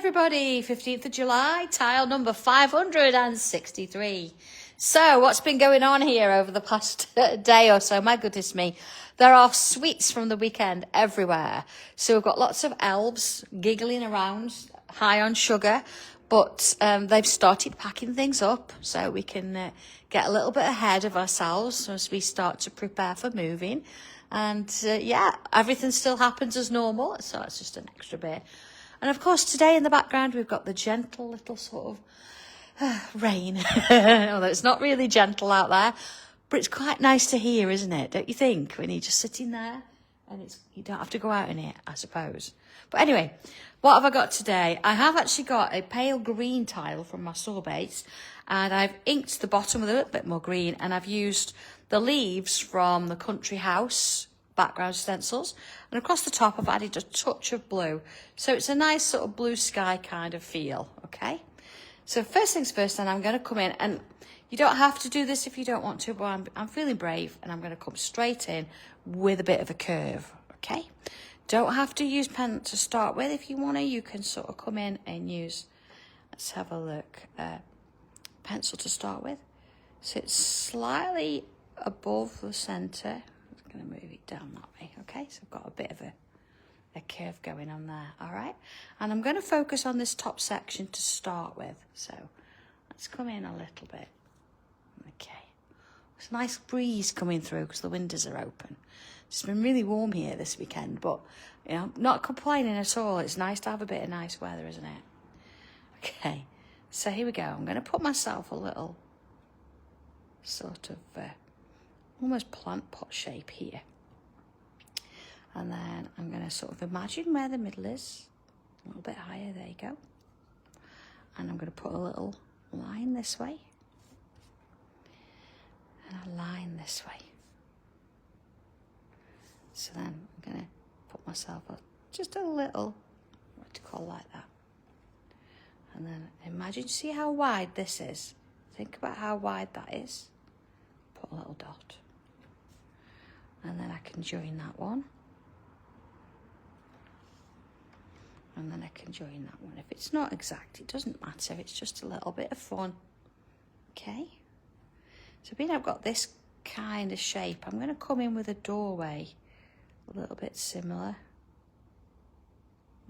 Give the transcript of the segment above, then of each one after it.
everybody, 15th of July, tile number 563. So what's been going on here over the past day or so? My goodness me, there are sweets from the weekend everywhere. So we've got lots of elves giggling around, high on sugar, but they've started packing things up so we can get a little bit ahead of ourselves as we start to prepare for moving. And yeah, everything still happens as normal, so it's just an extra bit. And of course, today in the background, we've got the gentle little sort of rain. Although it's not really gentle out there, but it's quite nice to hear, isn't it? Don't you think? When you're just sitting there and you don't have to go out in it, I suppose. But anyway, what have I got today? I have actually got a pale green tile from my Sorbet, and I've inked the bottom with a little bit more green, and I've used the leaves from the country house background stencils, and across the top I've added a touch of blue, so it's a nice sort of blue sky kind of feel. Okay, so first things first, then I'm going to come in, and you don't have to do this if you don't want to, but I'm feeling brave, and I'm going to come straight in with a bit of a curve. Okay, don't have to use pen to start with. If you want to, you can sort of come in and use, let's have a look, pencil to start with, so it's slightly above the center. I'm going to move it down that way. Okay, so I've got a bit of a curve going on there. All right, and I'm going to focus on this top section to start with, so let's come in a little bit. Okay, there's a nice breeze coming through because the windows are open. It's been really warm here this weekend, but you know, not complaining at all. It's nice to have a bit of nice weather, isn't it? Okay, so here we go. I'm going to put myself a little sort of almost plant pot shape here, and then I'm going to sort of imagine where the middle is, a little bit higher. There you go. And I'm going to put a little line this way and a line this way. So then I'm going to put myself just a little vertical like that, and then imagine, see how wide this is. Think about how wide that is. Put a little dot. And then I can join that one. And then I can join that one. If it's not exact, it doesn't matter. It's just a little bit of fun. Okay? So being I've got this kind of shape, I'm going to come in with a doorway. A little bit similar.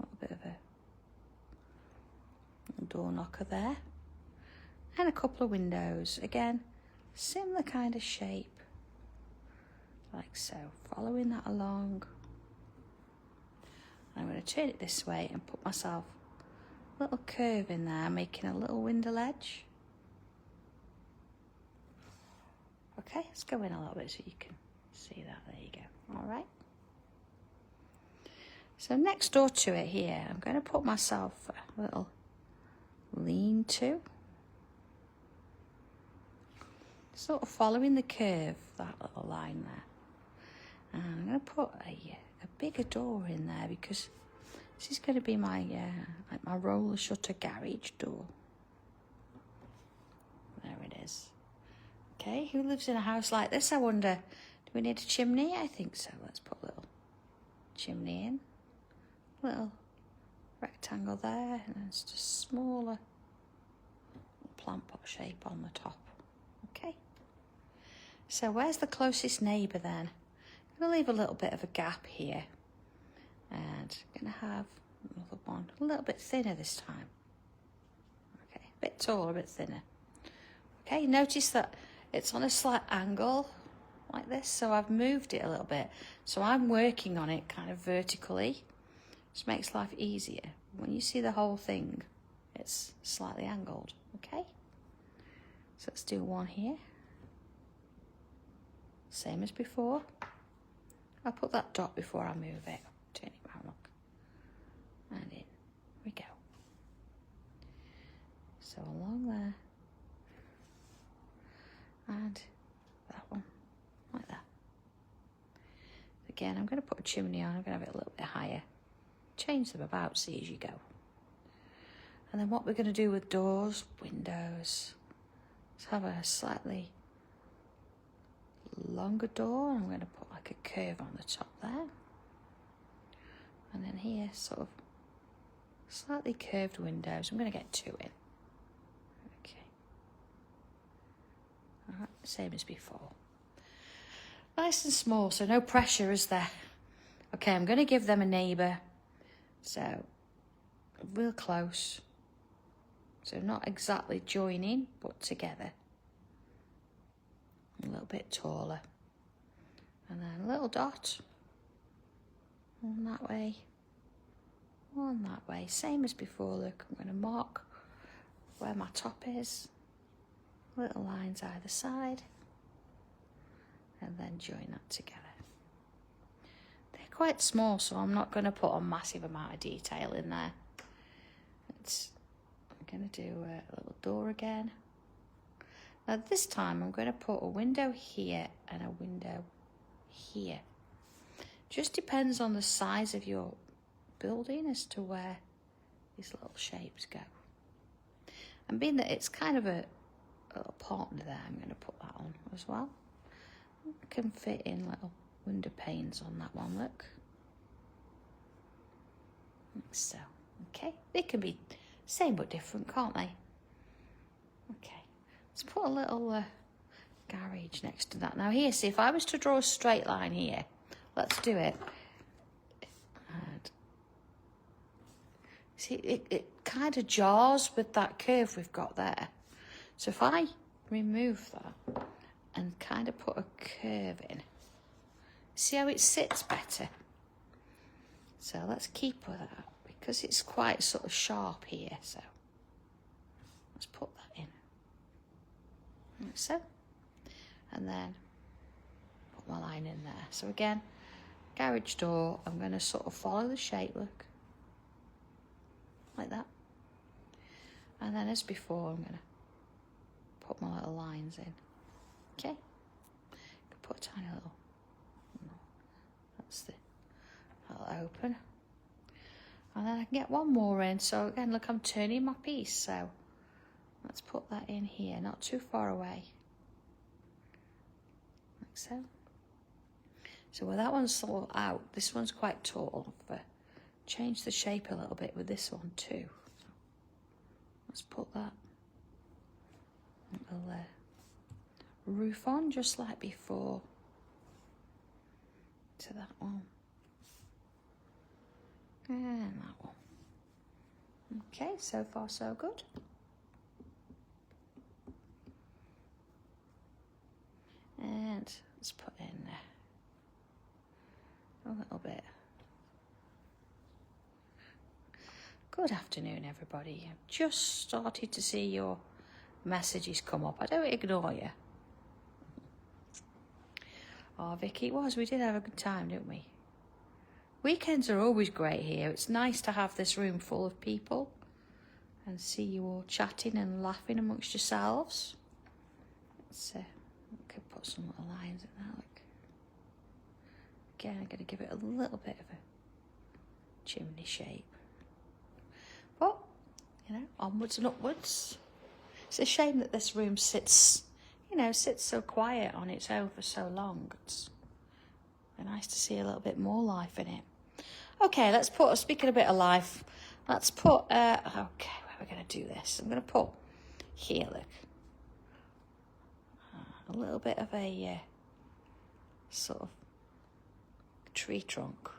A little bit of a door knocker there. And a couple of windows. Again, similar kind of shape. Like so, following that along. I'm going to turn it this way and put myself a little curve in there, making a little window ledge. Okay, let's go in a little bit so you can see that. There you go. All right. So next door to it here, I'm going to put myself a little lean-to. Sort of following the curve, that little line there. And I'm going to put a bigger door in there because this is going to be my like my roller shutter garage door. There it is. Okay, who lives in a house like this, I wonder? Do we need a chimney? I think so. Let's put a little chimney in. Little rectangle there, and it's just smaller plant pot shape on the top. Okay. So where's the closest neighbour then? I'm going to leave a little bit of a gap here, and I'm going to have another one a little bit thinner this time. Okay, a bit taller, a bit thinner. Okay, notice that it's on a slight angle like this, so I've moved it a little bit. So I'm working on it kind of vertically, which makes life easier. When you see the whole thing, it's slightly angled. Okay, so let's do one here. Same as before. I'll put that dot before I move it. Turn it round, look. And in we go. So along there. And that one, like that. Again, I'm going to put a chimney on. I'm going to have it a little bit higher. Change them about, see as you go. And then what we're going to do with doors, windows, let's have a slightly longer door. I'm going to put like a curve on the top there, and then here sort of slightly curved windows. I'm going to get 2 in. Okay. All right, same as before. Nice and small, so no pressure, is there? Okay, I'm going to give them a neighbour. So, real close. So not exactly joining, but together. A little bit taller. And then a little dot. One that way. One that way. Same as before, look. I'm going to mark where my top is. Little lines either side. And then join that together. They're quite small, so I'm not going to put a massive amount of detail in there. I'm going to do a little door again. Now this time I'm going to put a window here and a window here. Just depends on the size of your building as to where these little shapes go. And being that it's kind of a little partner there, I'm going to put that on as well. I can fit in little window panes on that one, look. Like so, okay. They can be same but different, can't they? Okay, let's put a little garage next to that. Now here, see, if I was to draw a straight line here, let's do it. And see, it kind of jars with that curve we've got there. So if I remove that and kind of put a curve in, see how it sits better? So let's keep with that because it's quite sort of sharp here. So let's put that in. Like so. And then put my line in there. So again, garage door, I'm going to sort of follow the shape, look. Like that. And then as before, I'm going to put my little lines in. Okay. Put a tiny little, that's the, that'll open. And then I can get one more in. So again, look, I'm turning my piece. So let's put that in here, not too far away. Like so. So where that one's sort of out, this one's quite tall. But change the shape a little bit with this one too. So let's put that little roof on just like before to that one. And that one. Okay, so far so good. And let's put in a little bit. Good afternoon, everybody. I've just started to see your messages come up. I don't ignore you. Oh, Vicky, it was. We did have a good time, didn't we? Weekends are always great here. It's nice to have this room full of people and see you all chatting and laughing amongst yourselves. Let's we could put some little lines in there. Look. Again, I'm going to give it a little bit of a chimney shape. But, you know, onwards and upwards. It's a shame that this room sits, you know, sits so quiet on its own for so long. It's nice to see a little bit more life in it. Okay, let's put, speaking a bit of life, let's put, okay, where are we going to do this? I'm going to put here, look, a little bit of a sort of tree trunk.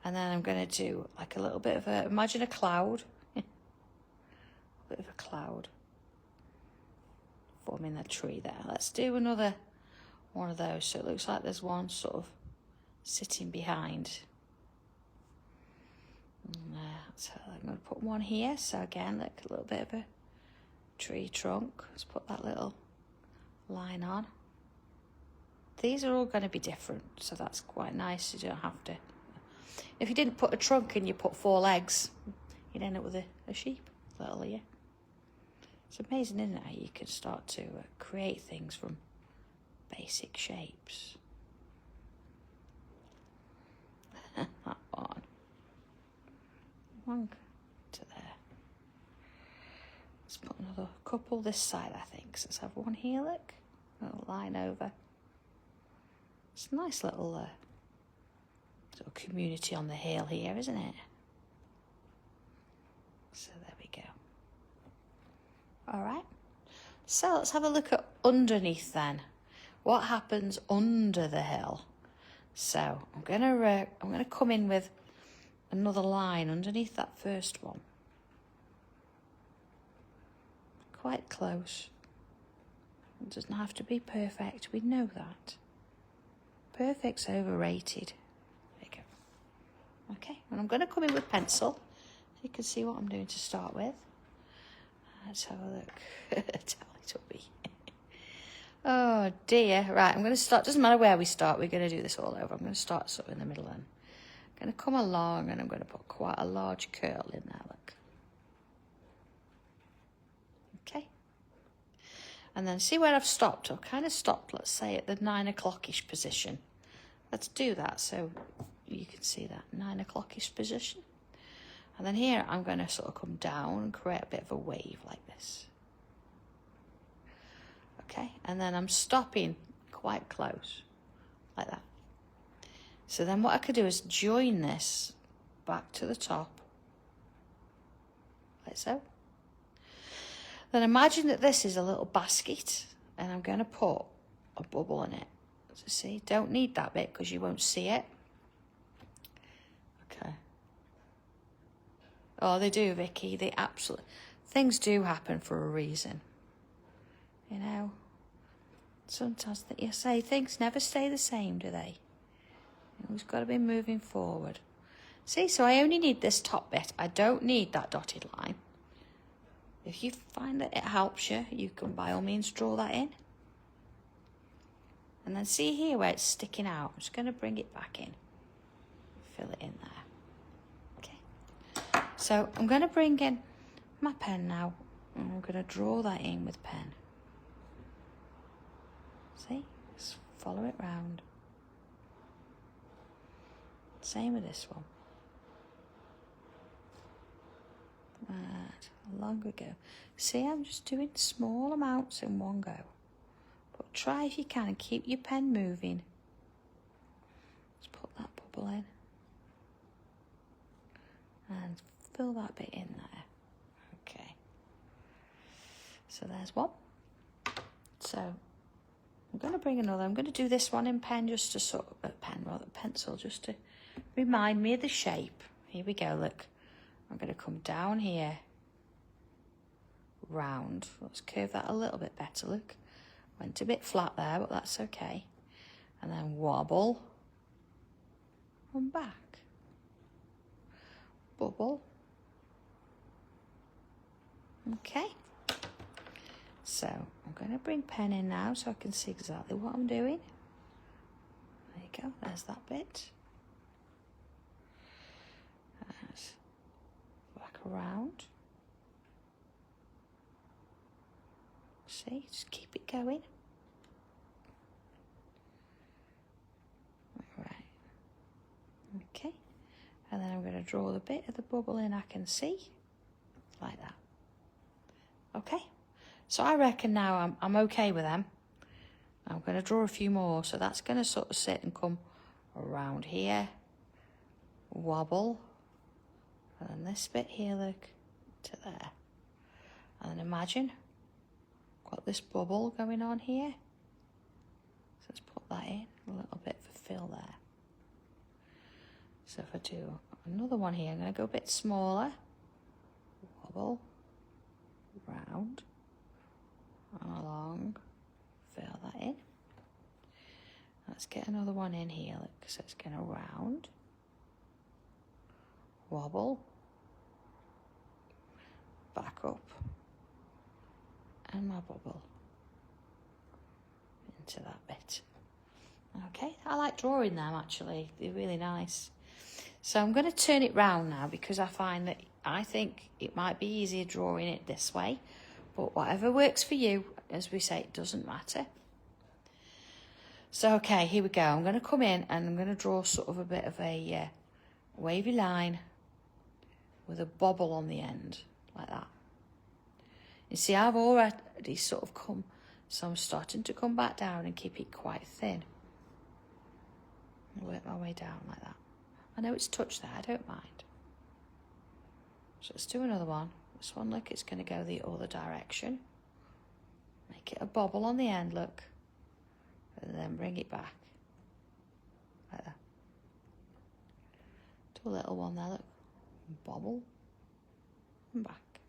And then I'm going to do like a little bit of a, imagine a cloud, a bit of a cloud forming the tree there. Let's do another one of those. So it looks like there's one sort of sitting behind. And, so I'm going to put one here. So again, like a little bit of a tree trunk. Let's put that little line on. These are all going to be different, so that's quite nice. You don't have to. If you didn't put a trunk in, you put 4 legs, you'd end up with a sheep, little ear. It's amazing, isn't it, how you can start to create things from basic shapes. That one. One to there. Let's put another couple this side, I think. So let's have one here, look. A little line over. It's a nice little sort of community on the hill here, isn't it? So there we go. All right. So let's have a look at underneath then. What happens under the hill? So I'm gonna come in with another line underneath that first one. Quite close. It doesn't have to be perfect. We know that. Perfect's overrated. There you go. Okay, and I'm going to come in with pencil. So you can see what I'm doing to start with. Let's have a look. Teletubby. Oh dear. Right, I'm going to start. Doesn't matter where we start. We're going to do this all over. I'm going to start sort of in the middle then. I'm going to come along and I'm going to put quite a large curl in there. Look. Okay. And then see where I've stopped. I've kind of stopped, let's say, at the 9 o'clock-ish position. Let's do that so you can see that 9 o'clock-ish position. And then here I'm going to sort of come down and create a bit of a wave like this. Okay, and then I'm stopping quite close, like that. So then what I could do is join this back to the top, like so. Then imagine that this is a little basket and I'm going to put a bubble in it. So see, don't need that bit because you won't see it. Okay. Oh, they do, Vicky. They absolutely... Things do happen for a reason. You know? Sometimes you say things never stay the same, do they? You always got to be moving forward. See, so I only need this top bit. I don't need that dotted line. If you find that it helps you, you can by all means draw that in. And then see here where it's sticking out. I'm just going to bring it back in. Fill it in there. Okay. So I'm going to bring in my pen now. And I'm going to draw that in with pen. See? Just follow it round. Same with this one. Right, long we go. See, I'm just doing small amounts in one go. But try if you can and keep your pen moving. Just put that bubble in. And fill that bit in there. Okay. So there's one. So I'm going to bring another. I'm going to do this one in pen just to sort of, pencil, just to remind me of the shape. Here we go, look. I'm going to come down here, round. Let's curve that a little bit better, look. Went a bit flat there, but that's okay. And then wobble, and back. Bubble. Okay. So I'm going to bring pen in now so I can see exactly what I'm doing. There you go, there's that bit. Around. See, just keep it going. Right. Okay. And then I'm going to draw the bit of the bubble in I can see. Like that. Okay. So I reckon now I'm okay with them. I'm going to draw a few more. So that's going to sort of sit and come around here. Wobble. And then this bit here, look, to there. And then imagine, got this bubble going on here. So let's put that in, a little bit for fill there. So if I do another one here, I'm going to go a bit smaller. Wobble, round, and along, fill that in. Let's get another one in here, look, so it's going to round. Wobble, back up, and my bubble into that bit. Okay, I like drawing them actually, they're really nice. So I'm going to turn it round now because I think it might be easier drawing it this way, but whatever works for you, as we say, it doesn't matter. So okay, here we go. I'm going to come in and I'm going to draw sort of a bit of a wavy line with a bobble on the end, like that. You see, I've already sort of come, so I'm starting to come back down and keep it quite thin. Work my way down like that. I know it's touched there, I don't mind. So let's do another one. This one, look, it's going to go the other direction. Make it a bobble on the end, look. And then bring it back. Like that. Do a little one there, look. Bobble. And back.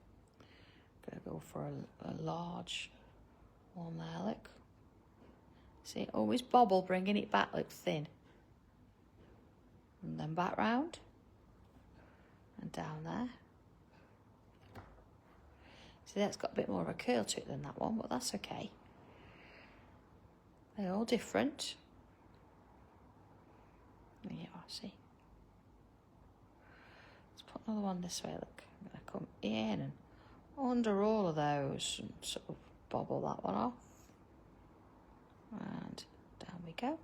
Gonna go for a large one there, look. See, always bobble, bringing it back, look, thin. And then back round. And down there. See, that's got a bit more of a curl to it than that one, but that's okay. They're all different. There you are, see. Let's put another one this way, look. I'm going to come in and under all of those and sort of bobble that one off. And down we go.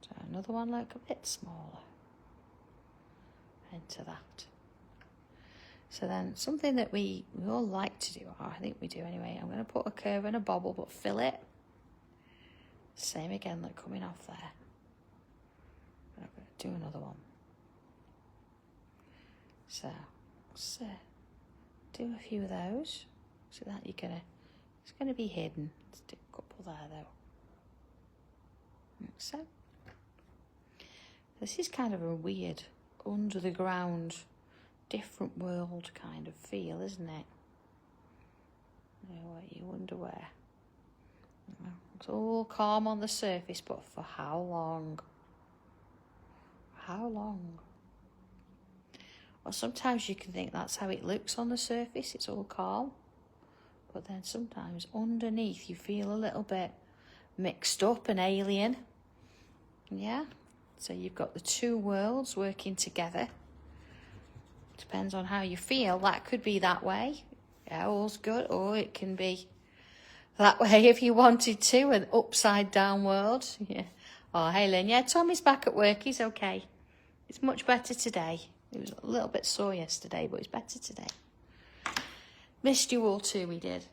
So another one, like a bit smaller. Into that. So then something that we all like to do, or I think we do anyway, I'm going to put a curve and a bobble, but fill it. Same again, like coming off there. I'm going to do another one. So do a few of those, so that it's going to be hidden. Let's do a couple there though. Like so. This is kind of a weird, under the ground, different world kind of feel, isn't it? You wonder where. It's all calm on the surface, but for how long? How long? Well, sometimes you can think that's how it looks on the surface, it's all calm. But then sometimes underneath you feel a little bit mixed up and alien. Yeah? So you've got the two worlds working together. Depends on how you feel. That could be that way. Yeah, all's good. Or it can be that way if you wanted to, an upside down world. Yeah. Oh, hey Lynn. Yeah, Tommy's back at work. He's okay. It's much better today. He was a little bit sore yesterday, but he's better today. Missed you all too, we did.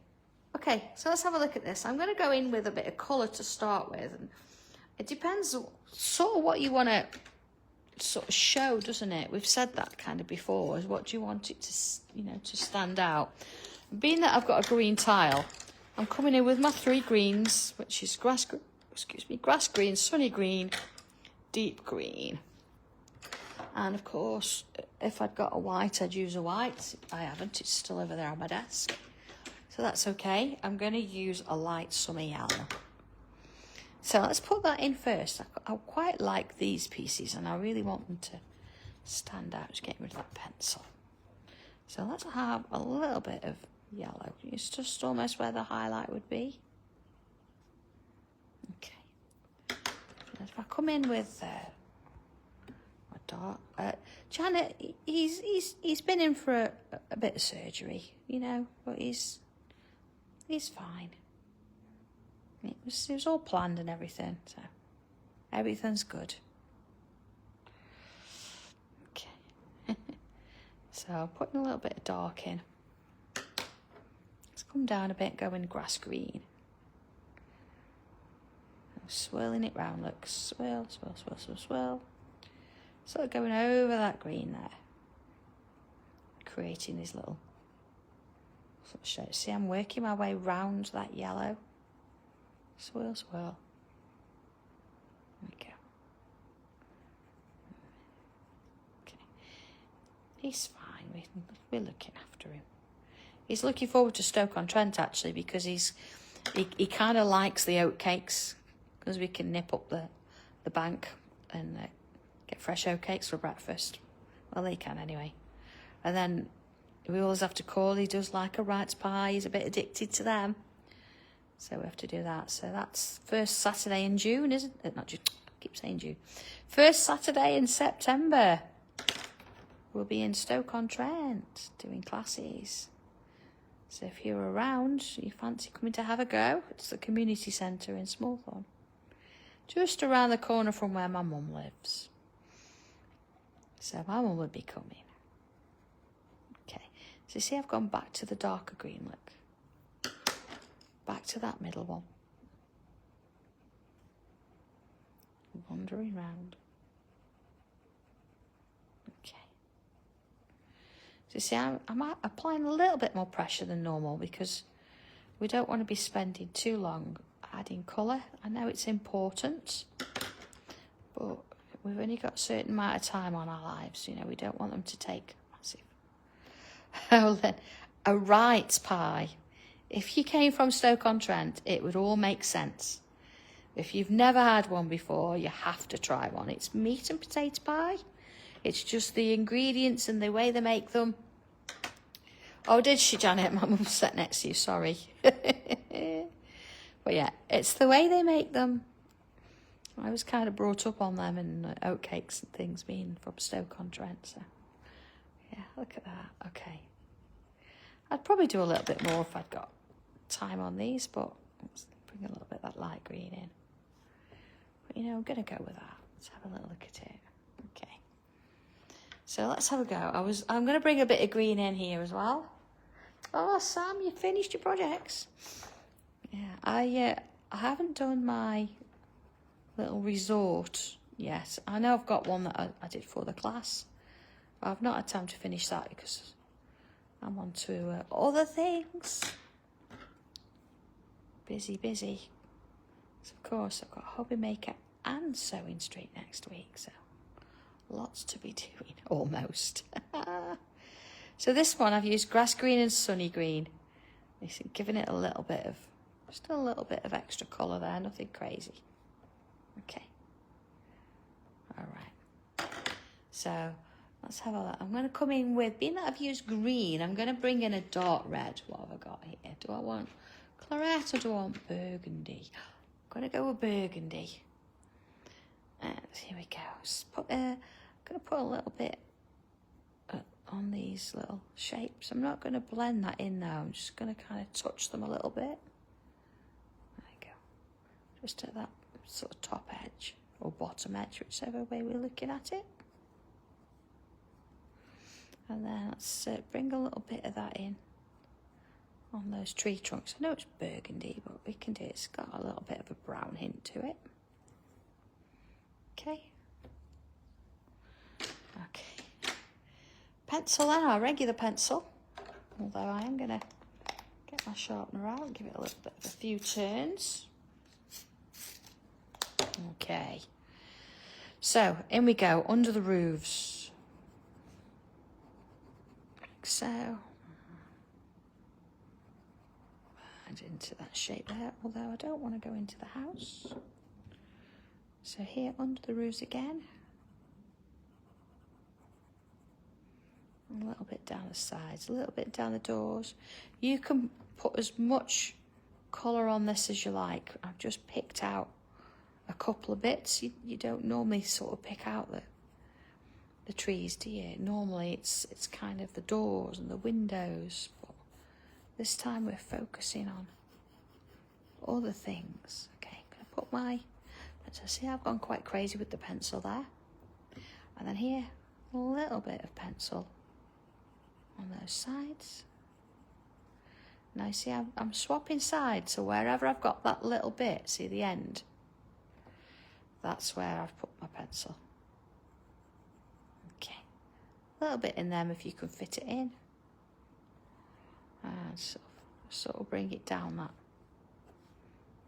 Okay, so let's have a look at this. I'm going to go in with a bit of colour to start with. And it depends sort of what you want to sort of show, doesn't it? We've said that kind of before, is what do you want it to, to stand out. Being that I've got a green tile, I'm coming in with my three greens, which is grass green, sunny green, deep green. And of course, if I'd got a white, I'd use a white. I haven't, it's still over there on my desk. So that's okay. I'm going to use a light summer yellow. So let's put that in first. I quite like these pieces and I really want them to stand out. Just getting rid of that pencil. So let's have a little bit of yellow. It's just almost where the highlight would be. Okay. And if I come in with my dark, Janet, he's been in for a bit of surgery, but he's fine. It was all planned and everything, so everything's good. Okay. So I'm putting a little bit of dark in. Let's come down a bit, go in grass green. I'm swirling it round, look, swirl, swirl, swirl, swirl, swirl. Sort of going over that green there. Creating these little sort of shapes. See, I'm working my way round that yellow. Swirl, swirl. There we go. Okay. He's fine. We're looking after him. He's looking forward to Stoke-on-Trent, actually, because he kind of likes the oatcakes, because we can nip up the bank and get fresh oatcakes for breakfast. Well, they can anyway. And then we always have to call. He does like a rice pie. He's a bit addicted to them. So we have to do that. So that's first Saturday in June, isn't it? Not June. I keep saying June. First Saturday in September. We'll be in Stoke-on-Trent doing classes. So if you're around, you fancy coming to have a go, it's the community centre in Smallthorne. Just around the corner from where my mum lives. So my mum will be coming. Okay. So you see I've gone back to the darker green, look. Back to that middle one. Wandering round. Okay. So you see, I'm applying a little bit more pressure than normal because we don't want to be spending too long adding colour. I know it's important, but we've only got a certain amount of time on our lives. You know, we don't want them to take massive. Oh, then a right pie. If you came from Stoke-on-Trent, it would all make sense. If you've never had one before, you have to try one. It's meat and potato pie. It's just the ingredients and the way they make them. Oh, did she, Janet? My mum sat next to you, sorry. But yeah, it's the way they make them. I was kind of brought up on them and oatcakes and things being from Stoke-on-Trent. So yeah, look at that. Okay. I'd probably do a little bit more if I'd got time on these, but let's bring a little bit of that light green in. But you know, I'm going to go with that. Let's have a little look at it. Okay. So let's have a go. I'm going to bring a bit of green in here as well. Oh, Sam, you finished your projects. Yeah, I haven't done my little resort yet. I know I've got one that I did for the class. But I've not had time to finish that because I'm on to other things. Busy. So of course, I've got Hobby Maker and Sewing Street next week. So lots to be doing, almost. So this one I've used grass green and sunny green. It's giving it a little bit of, just a little bit of extra colour there, nothing crazy. Okay. All right. So let's have a look. I'm going to come in with, being that I've used green, I'm going to bring in a dark red. What have I got here? Do I want claret or do I want burgundy? I'm going to go with burgundy. And here we go. I'm going to put a little bit on these little shapes. I'm not going to blend that in now. I'm just going to kind of touch them a little bit. There you go. Just at that sort of top edge or bottom edge, whichever way we're looking at it. And then let's bring a little bit of that in on those tree trunks. I know it's burgundy, but we can do it. It's got a little bit of a brown hint to it. Okay. Pencil then, our regular pencil. Although I am going to get my sharpener out and give it a little bit of a few turns. Okay. So, in we go, under the roofs. Like so. And into that shape there, although I don't want to go into the house. So here, under the roofs again. A little bit down the sides, a little bit down the doors. You can put as much colour on this as you like. I've just picked out a couple of bits. You don't normally sort of pick out the trees, do you? Normally it's kind of the doors and the windows. But this time we're focusing on other things. Okay, I'm going to put my pencil. See, I've gone quite crazy with the pencil there. And then here, a little bit of pencil on those sides. Now you see I'm swapping sides, so wherever I've got that little bit, see the end, that's where I've put my pencil. Okay, a little bit in them if you can fit it in, and sort of bring it down that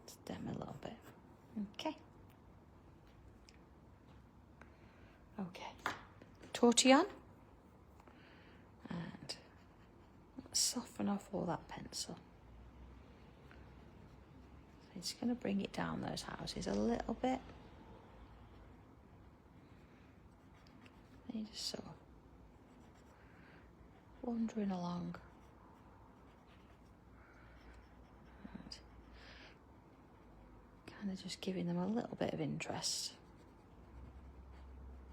stem a little bit. Okay. Tortillon. And let's soften off all that pencil. So it's going to bring it down those houses a little bit. And you just sort of wandering along. And kind of just giving them a little bit of interest.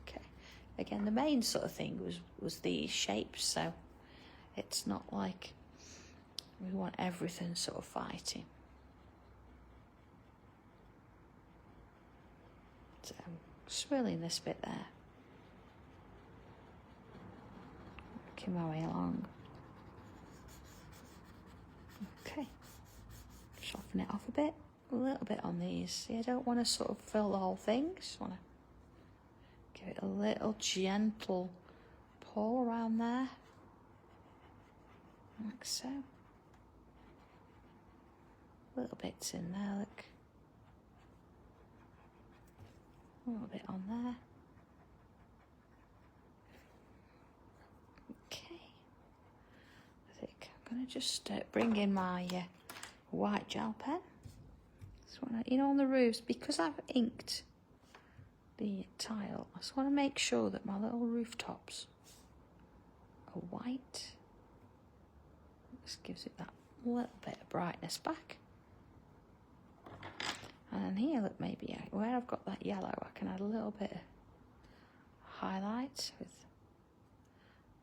Okay. Again, the main sort of thing was these shapes, so it's not like we want everything sort of fighting. So I'm swirling this bit there. Working my way along. Okay. Soften it off a bit. A little bit on these. See, I don't want to sort of fill the whole thing. Just want to give it a little gentle pull around there. like so. Little bits in there, look. A little bit on there. Okay. I think I'm going to just bring in my white gel pen. Just want to, you know, on the roofs, because I've inked the tile, I just want to make sure that my little rooftops are white. Just gives it that little bit of brightness back. And here, look, maybe where I've got that yellow, I can add a little bit of highlight with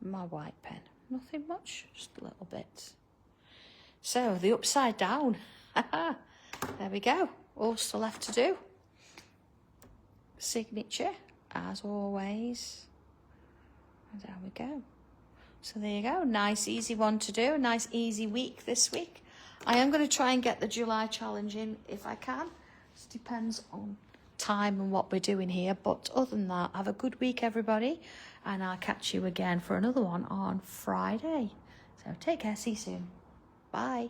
my white pen. Nothing much, just a little bit. So, the upside down. There we go. All still left to do. Signature, as always. And there we go. So there you go. Nice, easy one to do. A nice, easy week this week. I am going to try and get the July challenge in if I can. It depends on time and what we're doing here. But other than that, have a good week, everybody. And I'll catch you again for another one on Friday. So take care. See you soon. Bye.